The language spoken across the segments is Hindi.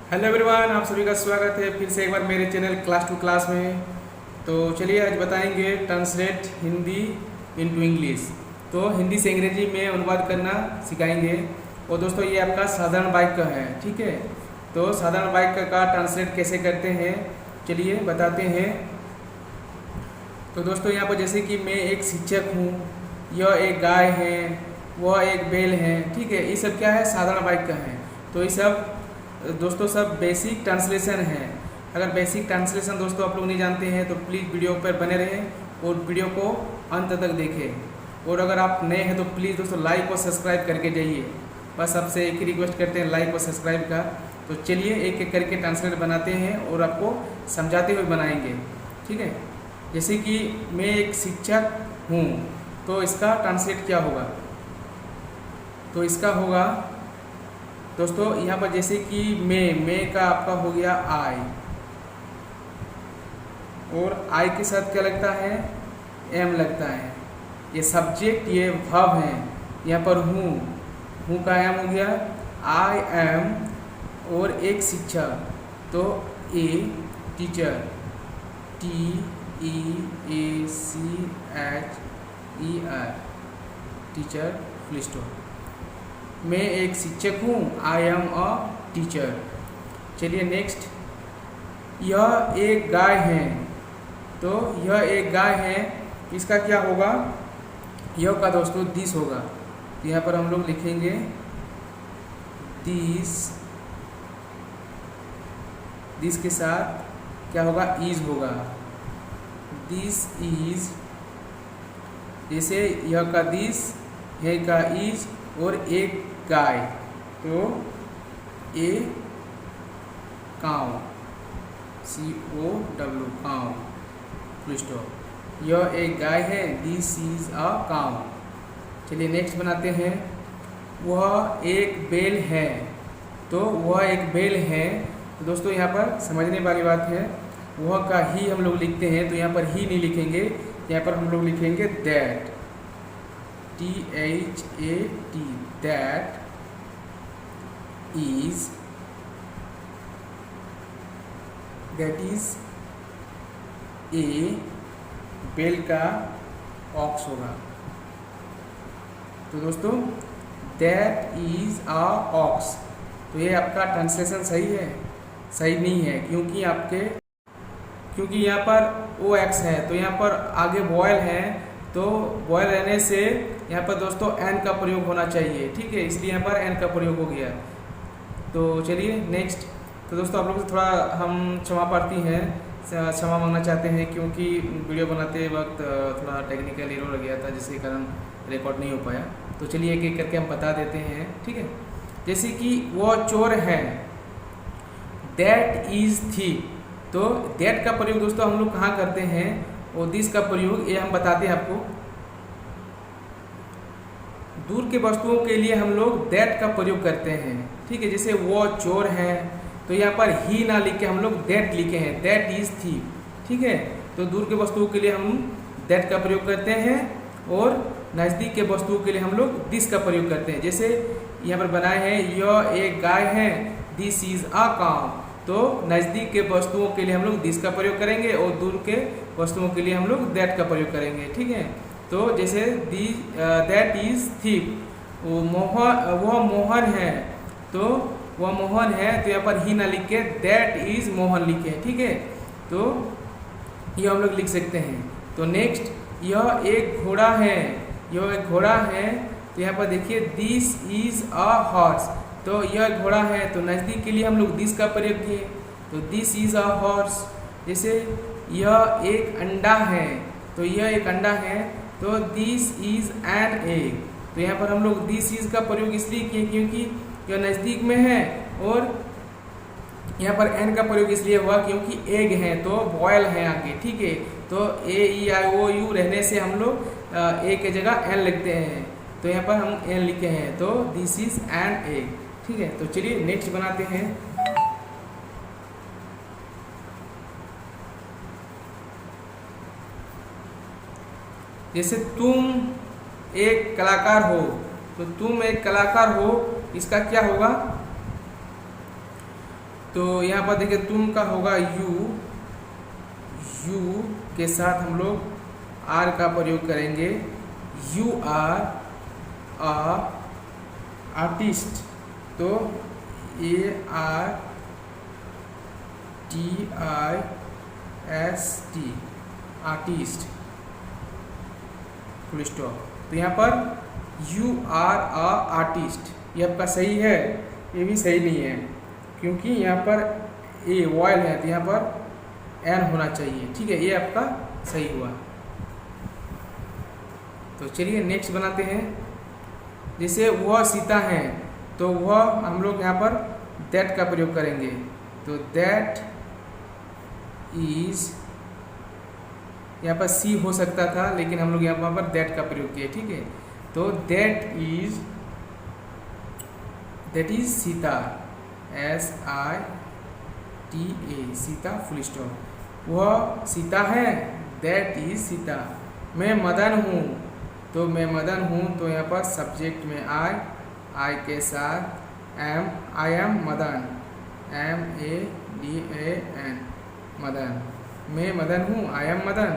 हेलो एवरीवन, आप सभी का स्वागत है फिर से एक बार मेरे चैनल क्लास टू क्लास में। तो चलिए आज बताएंगे ट्रांसलेट हिंदी इनटू इंग्लिश। तो हिंदी से अंग्रेजी में अनुवाद करना सिखाएंगे। और दोस्तों ये आपका साधारण वाक्य है, ठीक है। तो साधारण वाक्य का ट्रांसलेट कैसे करते हैं चलिए बताते हैं। तो दोस्तों यहाँ पर जैसे कि मैं एक शिक्षक हूँ, यह एक गाय है, वह एक बैल है, ठीक है। ये सब क्या है, साधारण वाक्य है। तो ये सब दोस्तों सब बेसिक ट्रांसलेशन है। अगर बेसिक ट्रांसलेशन दोस्तों आप लोग नहीं जानते हैं तो प्लीज़ वीडियो पर बने रहें और वीडियो को अंत तक देखें। और अगर आप नए हैं तो प्लीज़ दोस्तों लाइक और सब्सक्राइब करके जाइए। बस आपसे एक ही रिक्वेस्ट करते हैं, लाइक और सब्सक्राइब का। तो चलिए एक एक करके ट्रांसलेट बनाते हैं और आपको समझाते हुए बनाएंगे, ठीक है। जैसे कि मैं एक शिक्षक हूँ, तो इसका ट्रांसलेट क्या होगा। तो इसका होगा दोस्तों यहाँ पर जैसे कि मैं का आपका हो गया आई, और आई के साथ क्या लगता है, एम लगता है। ये सब्जेक्ट, ये वर्ब है। यहाँ पर हूँ का एम हो गया आई एम, और एक शिक्षक तो a teacher, TEACHER teacher full stop. मैं एक शिक्षक हूँ, आई एम अ टीचर। चलिए नेक्स्ट, यह एक गाय है। तो यह एक गाय है, इसका क्या होगा, यह का दोस्तों दिस होगा। तो यहाँ पर हम लोग लिखेंगे दिस के साथ क्या होगा, इज होगा। दिस इज, जैसे यह का दिस, है का इज, और एक गाय तो a cow, COW cow full stop. यह एक गाय है, दिस इज अ काउ। चलिए नेक्स्ट बनाते हैं, वह एक बैल है। तो वह एक बैल है। तो दोस्तों यहाँ पर समझने वाली बात है, वह का ही हम लोग लिखते हैं। तो यहाँ पर ही नहीं लिखेंगे, यहाँ पर हम लोग लिखेंगे that, THAT, that is a बेल का ऑक्स होगा। तो दोस्तों दैट इज अ ऑक्स। तो ये आपका ट्रांसलेशन सही है, सही नहीं है, क्योंकि यहाँ पर OX है। तो यहाँ पर आगे वॉयल है, तो वॉयल रहने से यहाँ पर दोस्तों एन का प्रयोग होना चाहिए, ठीक है। इसलिए यहाँ पर एन का प्रयोग हो गया। तो चलिए नेक्स्ट। तो दोस्तों आप लोग से थोड़ा हम क्षमा प्रार्थी हैं, क्षमा मांगना चाहते हैं, क्योंकि वीडियो बनाते वक्त थोड़ा टेक्निकल एरर हो गया था, जिसके कारण रिकॉर्ड नहीं हो पाया। तो चलिए एक एक करके हम बता देते हैं, ठीक है। जैसे कि वो चोर है, दैट इज थीफ। तो दैट का प्रयोग दोस्तों हम लोग कहाँ करते हैं, और दिस का प्रयोग ये हम बताते हैं आपको। दूर के वस्तुओं के लिए हम लोग दैट का प्रयोग करते हैं, ठीक है। जैसे वो चोर है, तो यहाँ पर ही ना लिख के हम लोग दैट लिखे हैं, दैट इज थीफ, ठीक है। तो दूर के वस्तुओं के लिए हम दैट का प्रयोग करते हैं, और नज़दीक के वस्तुओं के लिए हम लोग दिस का प्रयोग करते हैं। जैसे यहाँ पर बनाए हैं, यह एक गाय है, दिस इज अ काउ। तो नज़दीक के वस्तुओं के लिए हम लोग दिस का प्रयोग करेंगे, और दूर के वस्तुओं के लिए हम लोग दैट का प्रयोग करेंगे, ठीक है। तो जैसे दैट इज थीफ, वह मोहन है। तो वह मोहन है, तो यहाँ पर ही ना लिख के दैट इज मोहन लिखे, ठीक है। तो ये हम लोग लिख सकते हैं। तो नेक्स्ट, यह एक घोड़ा है, यह एक घोड़ा है। तो यहाँ पर देखिए दिस इज अ हॉर्स। तो यह घोड़ा है, तो नज़दीक के लिए हम लोग दिस का प्रयोग किए, तो दिस इज अ हॉर्स। जैसे यह एक अंडा है, तो यह एक अंडा है, तो दिस इज एन एग। तो यहाँ पर हम लोग दिस इज का प्रयोग इसलिए किए क्योंकि यह नज़दीक में है, और यहाँ पर एन का प्रयोग इसलिए हुआ क्योंकि एग है, तो बॉयल है आगे, ठीक है। तो AEIOU रहने से हम लोग ए के जगह एन लिखते हैं। तो यहाँ पर हम एन लिखे हैं, तो दिस इज एन एग, ठीक है। तो चलिए नेक्स्ट बनाते हैं। जैसे तुम एक कलाकार हो, तो तुम एक कलाकार हो, इसका क्या होगा, तो यहाँ पर देखिए तुम का होगा यू, यू के साथ हम लोग आर का प्रयोग करेंगे। यू आर आ आर्टिस्ट, तो ARTIST आर्टिस्ट, फुल स्टॉप। तो यहाँ पर यू आर आ आर्टिस्ट, ये आपका सही है, ये भी सही नहीं है क्योंकि यहाँ पर ए वॉयल है तो यहाँ पर एन होना चाहिए। ठीक है, ये आपका सही हुआ। तो चलिए नेक्स्ट बनाते हैं। जैसे वह सीता है तो वह हम लोग यहाँ पर दैट का प्रयोग करेंगे। तो दैट इज, यहाँ पर सी हो सकता था लेकिन हम लोग यहाँ पर दैट का प्रयोग किए। ठीक है, तो that is Sita, SITA Sita, full stop. वह सीता है, दैट इज सीता। मैं मदन हूँ, तो मैं मदन हूँ, तो यहाँ पर सब्जेक्ट में आई के साथ M, I am Madan, MADAN Madan. मैं मदन हूँ, आई एम मदन।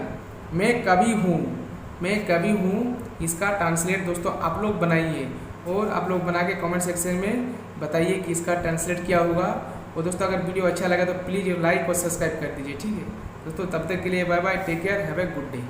मैं कवि हूँ, मैं कवि हूँ, इसका ट्रांसलेट दोस्तों आप लोग बनाइए और आप लोग बना के कमेंट सेक्शन में बताइए कि इसका ट्रांसलेट क्या होगा। और दोस्तों अगर वीडियो अच्छा लगा तो प्लीज़ लाइक और सब्सक्राइब कर दीजिए। ठीक है दोस्तों, तब तक के लिए bye bye, take care, have a good day.